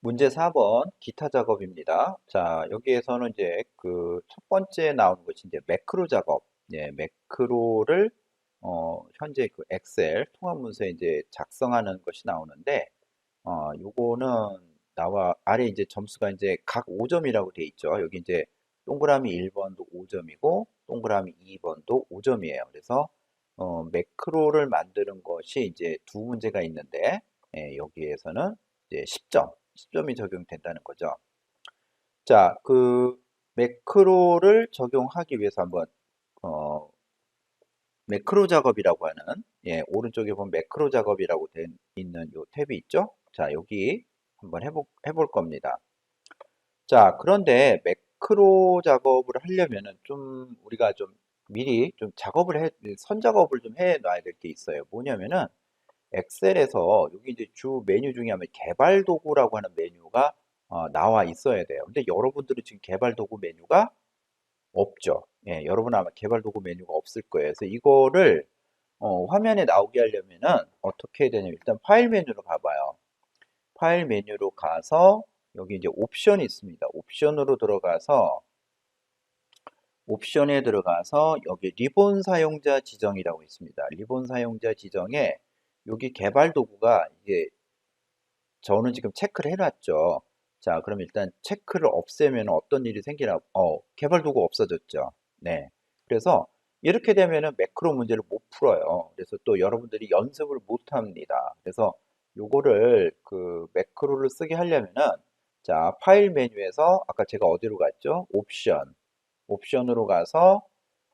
문제 4번 기타 작업입니다. 자, 여기에서는 이제 그 첫 번째 나오는 것이 이제 매크로 작업. 예, 매크로를 현재 그 엑셀 통합 문서에 이제 작성하는 것이 나오는데 요거는 나와 아래 이제 점수가 이제 각 5점이라고 돼 있죠. 여기 이제 동그라미 1번도 5점이고 동그라미 2번도 5점이에요. 그래서 매크로를 만드는 것이 이제 두 문제가 있는데 여기에서는 이제 10점이 적용된다는 거죠. 자, 그 매크로를 적용하기 위해서 한번 어, 매크로 작업이라고 하는 오른쪽에 보면 매크로 작업이라고 돼 있는 요 탭이 있죠. 자, 여기 한번 해볼 겁니다. 자, 그런데 매크로 작업을 하려면은 좀 우리가 좀 미리 좀 선 작업을 좀 해 놔야 될 게 있어요. 뭐냐면은 엑셀에서 여기 이제 주 메뉴 중에 하면 개발 도구라고 하는 메뉴가 나와 있어야 돼요. 근데 여러분들은 지금 개발 도구 메뉴가 없죠. 예, 여러분 아마 개발 도구 메뉴가 없을 거예요. 그래서 이거를 화면에 나오게 하려면은 어떻게 해야 되냐면 일단 파일 메뉴로 가봐요. 파일 메뉴로 가서 여기 이제 옵션이 있습니다. 옵션에 들어가서 여기 리본 사용자 지정이라고 있습니다. 리본 사용자 지정에 여기 개발 도구가 이게 저는 지금 체크를 해놨죠. 자, 그럼 일단 체크를 없애면 어떤 일이 생기나, 개발 도구 없어졌죠. 네. 그래서 이렇게 되면은 매크로 문제를 못 풀어요. 그래서 또 여러분들이 연습을 못 합니다. 그래서 요거를 그 매크로를 쓰게 하려면은 자, 파일 메뉴에서 아까 제가 어디로 갔죠? 옵션으로 가서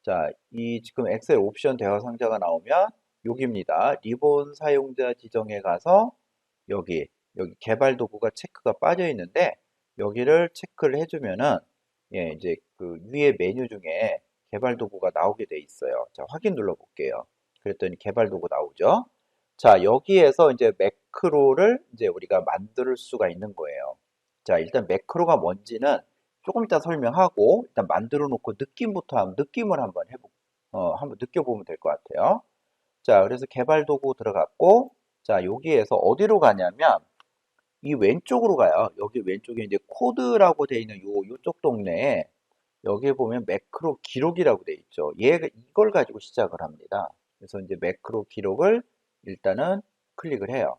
자, 이 지금 엑셀 옵션 대화 상자가 나오면 여기입니다. 리본 사용자 지정에 가서 여기 개발 도구가 체크가 빠져 있는데 여기를 체크를 해주면은 이제 그 위에 메뉴 중에 개발 도구가 나오게 돼 있어요. 자, 확인 눌러 볼게요. 그랬더니 개발 도구 나오죠. 자, 여기에서 이제 매크로를 이제 우리가 만들 수가 있는 거예요. 자, 일단 매크로가 뭔지는 조금 이따 설명하고 일단 만들어 놓고 느낌을 한번 느껴보면 될 것 같아요. 자, 그래서 개발 도구 들어갔고 자, 여기에서 어디로 가냐면 이 왼쪽으로 가요. 여기 왼쪽에 이제 코드라고 되어 있는 요쪽 동네에 여기에 보면 매크로 기록이라고 되어 있죠. 이걸 가지고 시작을 합니다. 그래서 이제 매크로 기록을 일단은 클릭을 해요.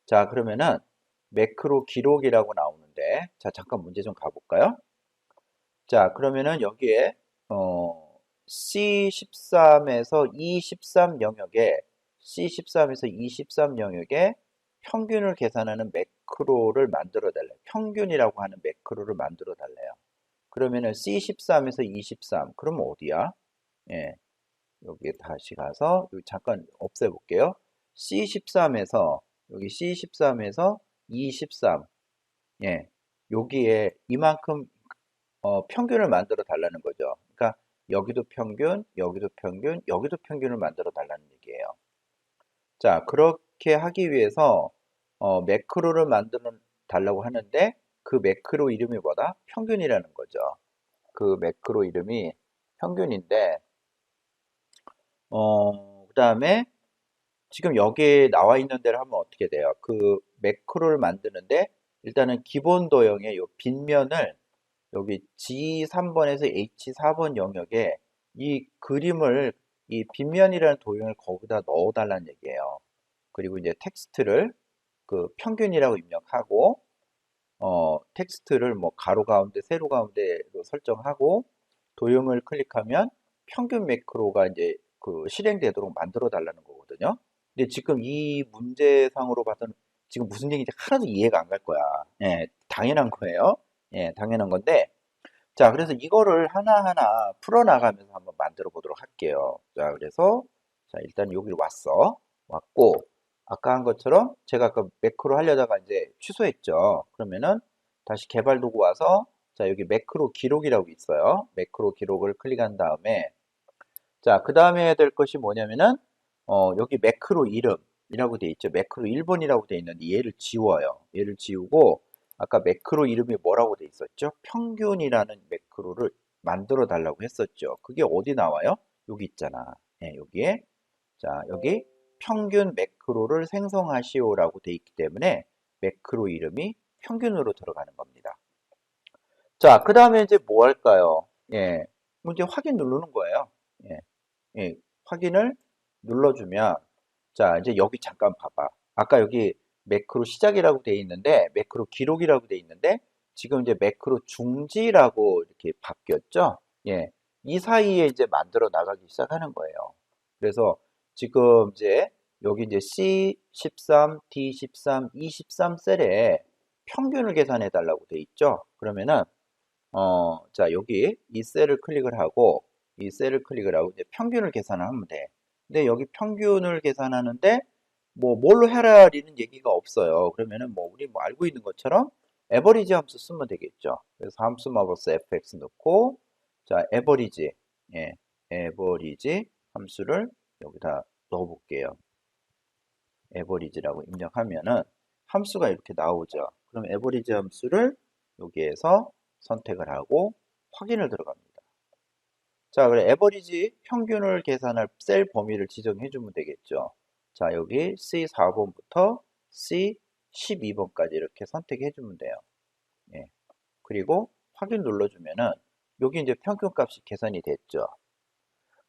자, 그러면은 매크로 기록이라고 나오는데 자, 잠깐 문제 좀 가볼까요? 자, 그러면은 여기에 C13에서 E13 영역에 C13에서 E13 영역에 평균을 계산하는 매크로를 만들어 달래요. 평균이라고 하는 매크로를 만들어 달래요. 그러면은 C13에서 E13 그러면 어디야? 예, 여기에 다시 가서 여기 잠깐 없애볼게요. C13에서 여기 C13에서 E13 예, 여기에 이만큼 평균을 만들어 달라는 거죠. 그러니까 여기도 평균, 여기도 평균, 여기도 평균을 만들어 달라는 얘기예요. 자, 그렇게 하기 위해서 매크로를 만들어 달라고 하는데 그 매크로 이름이 뭐다? 평균이라는 거죠. 그 매크로 이름이 평균인데 그다음에 지금 여기에 나와 있는 대로 하면 어떻게 돼요? 그 매크로를 만드는데 일단은 기본 도형의 요 빗면을 여기 G3번에서 H4번 영역에 이 그림을 이 빗면이라는 도형을 거기다 넣어달라는 얘기예요. 그리고 이제 텍스트를 그 평균이라고 입력하고 텍스트를 뭐 가로 가운데 세로 가운데로 설정하고 도형을 클릭하면 평균 매크로가 이제 그 실행되도록 만들어 달라는 거거든요. 근데 지금 이 문제상으로 봐서는 지금 무슨 얘기인지 하나도 이해가 안 갈 거야. 예, 당연한 거예요. 예, 당연한 건데 자, 그래서 이거를 하나하나 풀어나가면서 한번 만들어 보도록 할게요. 자, 그래서, 자, 일단 여기로 왔고, 아까 한 것처럼 제가 아까 매크로 하려다가 이제 취소했죠. 그러면은 다시 개발 도구 와서, 자, 여기 매크로 기록이라고 있어요. 매크로 기록을 클릭한 다음에, 자, 그 다음에 해야 될 것이 뭐냐면은, 여기 매크로 이름이라고 돼 있죠. 매크로 1번이라고 돼 있는데 얘를 지워요. 얘를 지우고, 아까 매크로 이름이 뭐라고 돼 있었죠? 평균이라는 매크로를 만들어 달라고 했었죠. 그게 어디 나와요? 여기 있잖아. 네, 여기에. 자, 여기 평균 매크로를 생성하시오라고 돼 있기 때문에 매크로 이름이 평균으로 들어가는 겁니다. 자, 그 다음에 이제 뭐 할까요? 예, 이제 확인 누르는 거예요. 예, 예, 확인을 눌러주면, 자, 이제 여기 잠깐 봐봐. 아까 여기 매크로 시작이라고 돼 있는데, 매크로 기록이라고 돼 있는데, 지금 이제 매크로 중지라고 이렇게 바뀌었죠? 예, 이 사이에 이제 만들어 나가기 시작하는 거예요. 그래서 지금 이제 여기 이제 C13, D13, E13 셀에 평균을 계산해 달라고 돼 있죠? 그러면은 자, 여기 이 셀을 클릭을 하고, 이 셀을 클릭을 하고, 이제 평균을 계산하면 돼. 근데 여기 평균을 계산하는데, 뭐, 뭘로 해라리는 얘기가 없어요. 그러면은 뭐, 우리 뭐 알고 있는 것처럼, 에버리지 함수 쓰면 되겠죠. 그래서 함수 마법스 fx 넣고, 자, 에버리지, 예, 에버리지 함수를 여기다 넣어볼게요. 에버리지라고 입력하면은 함수가 이렇게 나오죠. 그럼 에버리지 함수를 여기에서 선택을 하고 확인을 들어갑니다. 자, 그래 에버리지 평균을 계산할 셀 범위를 지정해 주면 되겠죠. 자, 여기 C4번부터 C12번까지 이렇게 선택해 주면 돼요. 예. 그리고 확인 눌러주면은 여기 이제 평균값이 계산이 됐죠.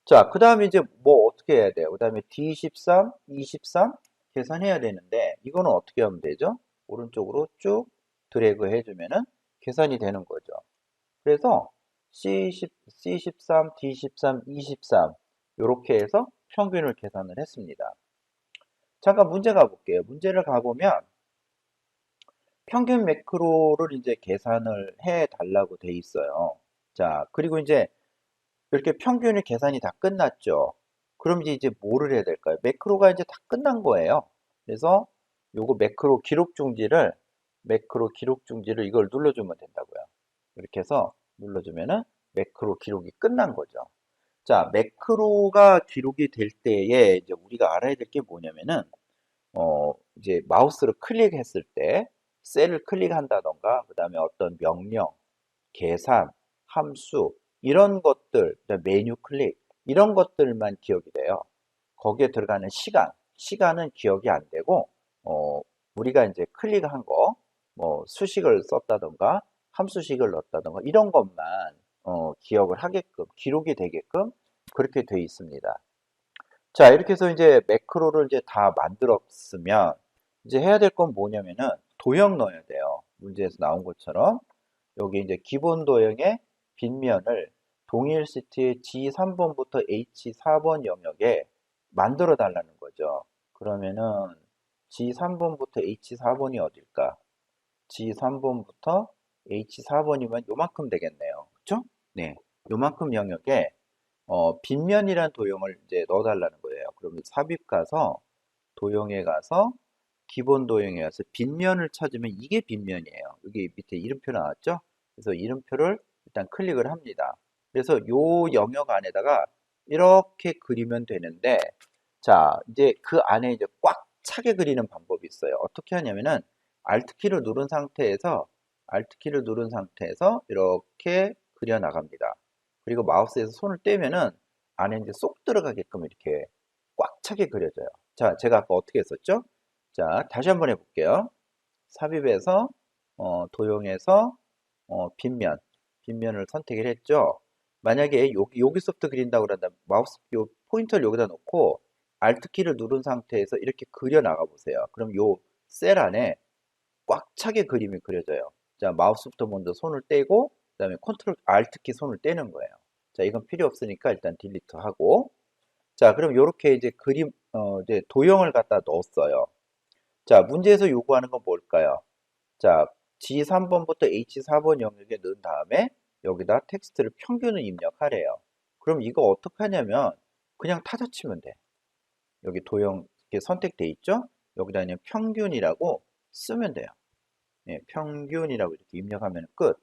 자, 그 다음에 이제 뭐 어떻게 해야 돼요? 그 다음에 D13, 23 계산해야 되는데 이거는 어떻게 하면 되죠? 오른쪽으로 쭉 드래그 해주면은 계산이 되는 거죠. 그래서 C13, D13, 23 이렇게 해서 평균을 계산을 했습니다. 잠깐 문제 가볼게요. 문제를 가보면 평균 매크로를 이제 계산을 해 달라고 돼 있어요. 자, 그리고 이제 이렇게 평균의 계산이 다 끝났죠. 그럼 이제 뭐를 해야 될까요? 매크로가 이제 다 끝난 거예요. 그래서 요거 매크로 기록 중지를 이걸 눌러주면 된다고요. 이렇게 해서 눌러주면은 매크로 기록이 끝난 거죠. 자, 매크로가 기록이 될 때에 이제 우리가 알아야 될 게 뭐냐면은 이제 마우스를 클릭했을 때 셀을 클릭한다던가 그다음에 어떤 명령, 계산, 함수 이런 것들, 메뉴 클릭 이런 것들만 기억이 돼요. 거기에 들어가는 시간은 기억이 안 되고 우리가 이제 클릭한 거, 뭐 수식을 썼다던가 함수식을 넣었다던가 이런 것만 기억을 하게끔 기록이 되게끔 그렇게 돼 있습니다. 자, 이렇게 해서 이제 매크로를 이제 다 만들었으면 이제 해야 될 건 뭐냐면은 도형 넣어야 돼요. 문제에서 나온 것처럼 여기 이제 기본 도형의 빗면을 동일 시트의 G3번부터 H4번 영역에 만들어 달라는 거죠. 그러면은 G3번부터 H4번이 어딜까? G3번부터 H4번이면 요만큼 되겠네요. 그쵸? 네. 요만큼 영역에 빗면이란 도형을 이제 넣어달라는 거예요. 그러면 삽입 가서 도형에 가서 기본 도형에 가서 빗면을 찾으면 이게 빗면이에요. 여기 밑에 이름표 나왔죠? 그래서 이름표를 일단 클릭을 합니다. 그래서 요 영역 안에다가 이렇게 그리면 되는데 자, 이제 그 안에 이제 꽉 차게 그리는 방법이 있어요. 어떻게 하냐면은 Alt 키를 누른 상태에서 이렇게 그려 나갑니다. 그리고 마우스에서 손을 떼면은 안에 이제 쏙 들어가게끔 이렇게 꽉 차게 그려져요. 자, 제가 아까 어떻게 했었죠? 자, 다시 한번 해볼게요. 삽입에서 도형에서 빗면을 선택을 했죠. 만약에 여기서부터 그린다고 그런다면 마우스 요 포인터를 여기다 놓고 Alt 키를 누른 상태에서 이렇게 그려 나가 보세요. 그럼 요 셀 안에 꽉 차게 그림이 그려져요. 자, 마우스부터 먼저 손을 떼고 그다음에 컨트롤 Alt 키 손을 떼는 거예요. 자, 이건 필요 없으니까 일단 딜리트 하고 자, 그럼 이렇게 이제 이제 도형을 갖다 넣었어요. 자, 문제에서 요구하는 건 뭘까요? 자, G3번부터 H4번 영역에 넣은 다음에 여기다 텍스트를 평균을 입력하래요. 그럼 이거 어떻게 하냐면 그냥 타자 치면 돼. 여기 도형 이렇게 선택돼 있죠? 여기다 그냥 평균이라고 쓰면 돼요. 예, 평균이라고 이렇게 입력하면 끝.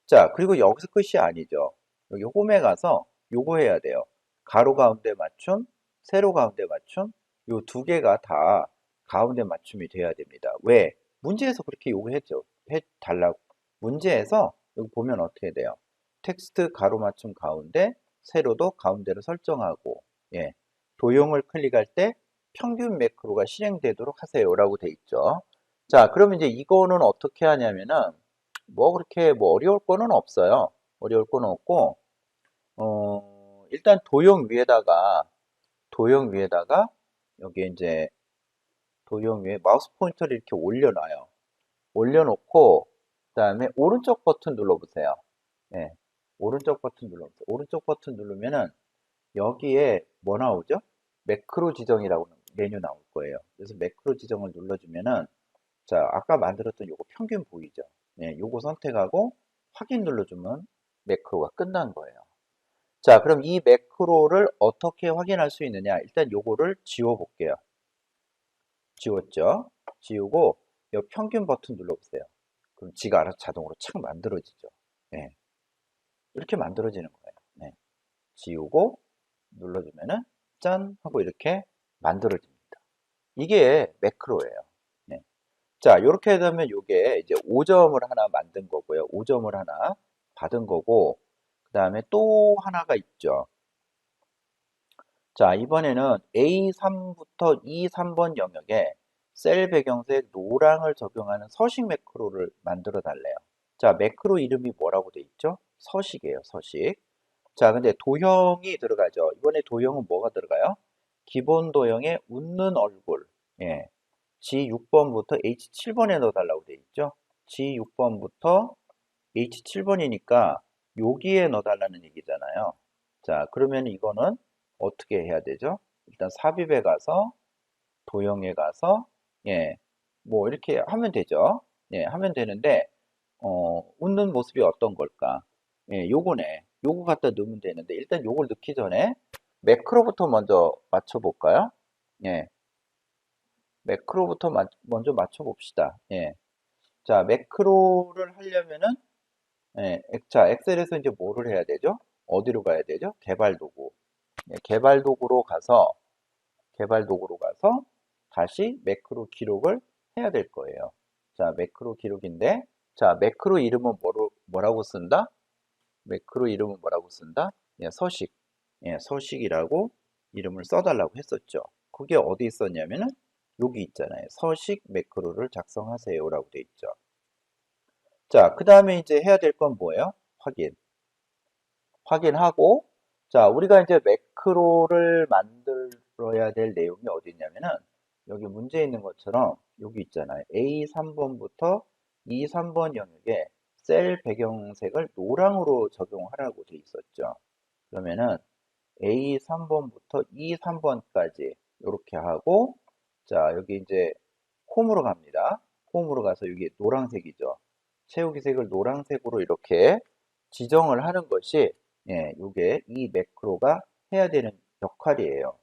자, 그리고 여기서 끝이 아니죠. 여기 홈에 가서 요거 해야 돼요. 가로 가운데 맞춤, 세로 가운데 맞춤, 요 두 개가 다 가운데 맞춤이 돼야 됩니다. 왜? 문제에서 그렇게 요구했죠. 해달라고. 문제에서 여기 보면 어떻게 돼요? 텍스트 가로 맞춤 가운데, 세로도 가운데로 설정하고, 예. 도형을 클릭할 때 평균 매크로가 실행되도록 하세요라고 돼 있죠. 자, 그러면 이제 이거는 어떻게 하냐면은, 뭐 그렇게 뭐 어려울 거는 없어요. 어려울 거는 없고, 일단 도형 위에다가, 여기 이제 도형 위에 마우스 포인터를 이렇게 올려놔요. 올려놓고, 그 다음에 오른쪽 버튼 눌러보세요. 예, 오른쪽 버튼 눌러보세요. 오른쪽 버튼 누르면은, 여기에 뭐 나오죠? 매크로 지정이라고 메뉴 나올 거예요. 그래서 매크로 지정을 눌러주면은, 자, 아까 만들었던 요거 평균 보이죠? 네, 요거 선택하고 확인 눌러주면 매크로가 끝난 거예요. 자, 그럼 이 매크로를 어떻게 확인할 수 있느냐? 일단 요거를 지워 볼게요. 지웠죠? 지우고 요 평균 버튼 눌러보세요. 그럼 지가 알아서 자동으로 착 만들어지죠. 네, 이렇게 만들어지는 거예요. 네, 지우고 눌러주면은 짠 하고 이렇게 만들어집니다. 이게 매크로예요. 네. 자, 이렇게 되면 이게 이제 5점을 하나 만든 거고요. 5점을 하나 받은 거고, 그 다음에 또 하나가 있죠. 자, 이번에는 A3부터 E3번 영역에 셀 배경색 노랑을 적용하는 서식 매크로를 만들어 달래요. 자, 매크로 이름이 뭐라고 돼 있죠? 서식이에요, 서식. 자, 근데 도형이 들어가죠. 이번에 도형은 뭐가 들어가요? 기본 도형에 웃는 얼굴. 예. G6번부터 H7번에 넣어달라고 돼 있죠. G6번부터 H7번이니까 여기에 넣어달라는 얘기잖아요. 자, 그러면 이거는 어떻게 해야 되죠? 일단 삽입에 가서 도형에 가서 예, 뭐 이렇게 하면 되죠. 예, 하면 되는데 웃는 모습이 어떤 걸까? 예, 요거네. 요거 갖다 넣으면 되는데 일단 요걸 넣기 전에 매크로부터 먼저 맞춰볼까요? 예, 매크로부터 먼저 맞춰봅시다. 예. 자, 매크로를 하려면은, 예, 자, 엑셀에서 이제 뭐를 해야 되죠? 어디로 가야 되죠? 개발 도구. 예, 개발 도구로 가서 다시 매크로 기록을 해야 될 거예요. 자, 매크로 기록인데, 자, 매크로 이름은 뭐라고 쓴다? 매크로 이름은 뭐라고 쓴다? 예, 서식. 예, 서식이라고 이름을 써달라고 했었죠. 그게 어디 있었냐면은, 여기 있잖아요. 서식 매크로를 작성하세요라고 돼 있죠. 자, 그 다음에 이제 해야 될 건 뭐예요? 확인. 확인하고, 자, 우리가 이제 매크로를 만들어야 될 내용이 어디 있냐면은, 여기 문제 있는 것처럼, 여기 있잖아요. A3번부터 E3번 영역에 셀 배경색을 노랑으로 적용하라고 돼 있었죠. 그러면은, A3번부터 E3번까지, 이렇게 하고, 자, 여기 이제 홈으로 갑니다. 홈으로 가서 여기 노란색이죠. 채우기 색을 노란색으로 이렇게 지정을 하는 것이 예, 요게 이 매크로가 해야 되는 역할이에요.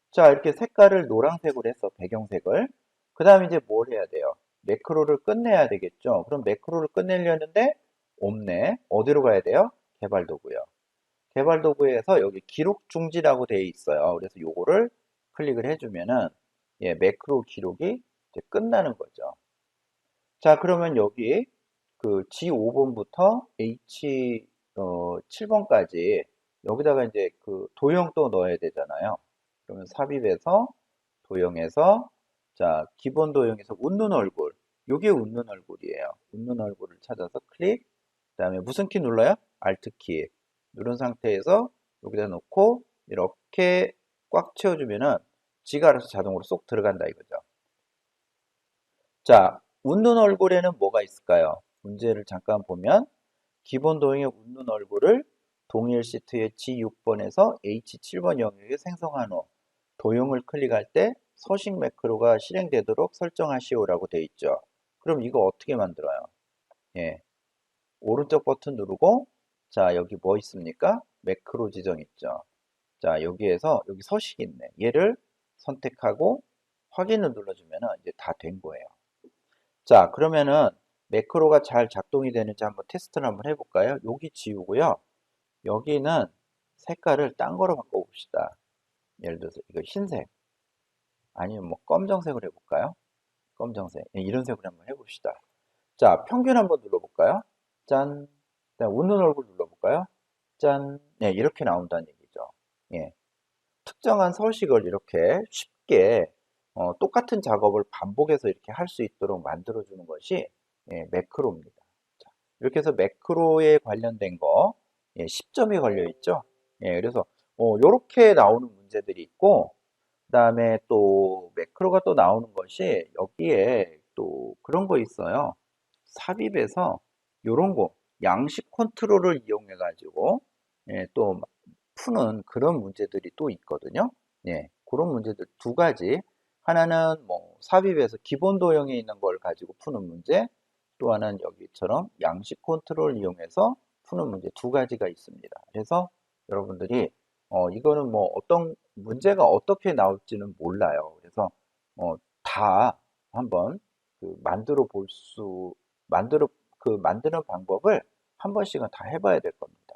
자, 이렇게 색깔을 노란색으로 해서 배경색을 그 다음에 이제 뭘 해야 돼요? 매크로를 끝내야 되겠죠. 그럼 매크로를 끝내려는데 없네. 어디로 가야 돼요? 개발 도구요. 개발 도구에서 여기 기록 중지라고 되어 있어요. 그래서 요거를 클릭을 해주면은 예, 매크로 기록이 이제 끝나는 거죠. 자, 그러면 여기 그 G5번부터 H7번까지 여기다가 이제 그 도형 또 넣어야 되잖아요. 그러면 삽입해서 도형에서 자, 기본 도형에서 웃는 얼굴. 요게 웃는 얼굴이에요. 웃는 얼굴을 찾아서 클릭. 그다음에 무슨 키 눌러요? Alt 키. 누른 상태에서 여기다 놓고 이렇게 꽉 채워주면은 지가 알아서 자동으로 쏙 들어간다 이거죠. 자, 웃는 얼굴에는 뭐가 있을까요? 문제를 잠깐 보면 기본 도형의 웃는 얼굴을 동일 시트의 G6번에서 H7번 영역에 생성한 후 도형을 클릭할 때 서식 매크로가 실행되도록 설정하시오라고 되어 있죠. 그럼 이거 어떻게 만들어요? 예, 오른쪽 버튼 누르고 자, 여기 뭐 있습니까? 매크로 지정 있죠. 자, 여기에서 여기 서식 있네. 얘를 선택하고 확인을 눌러주면 이제 다 된 거예요. 자, 그러면은 매크로가 잘 작동이 되는지 한번 테스트를 한번 해볼까요? 여기 지우고요. 여기는 색깔을 딴 거로 바꿔봅시다. 예를 들어서 이거 흰색 아니면 뭐 검정색으로 해볼까요? 검정색 이런 색으로 한번 해봅시다. 자, 평균 한번 눌러볼까요? 짠. 웃는 얼굴 눌러볼까요? 짠. 네, 이렇게 나온다는 얘기죠. 예. 특정한 서식을 이렇게 쉽게 똑같은 작업을 반복해서 이렇게 할 수 있도록 만들어주는 것이 예, 매크로입니다. 자, 이렇게 해서 매크로에 관련된 거 예, 10점이 걸려 있죠. 예, 그래서 이렇게 나오는 문제들이 있고 그다음에 또 매크로가 또 나오는 것이 여기에 또 그런 거 있어요. 삽입에서 요런 거 양식 컨트롤을 이용해 가지고 예, 또 푸는 그런 문제들이 또 있거든요. 예, 그런 문제들 두 가지. 하나는 뭐 삽입에서 기본 도형에 있는 걸 가지고 푸는 문제, 또 하나는 여기처럼 양식 컨트롤을 이용해서 푸는 문제 두 가지가 있습니다. 그래서 여러분들이 이거는 뭐 어떤 문제가 어떻게 나올지는 몰라요. 그래서 다 한번 그 만들어 볼 수, 만드는 방법을 한 번씩은 다 해봐야 될 겁니다.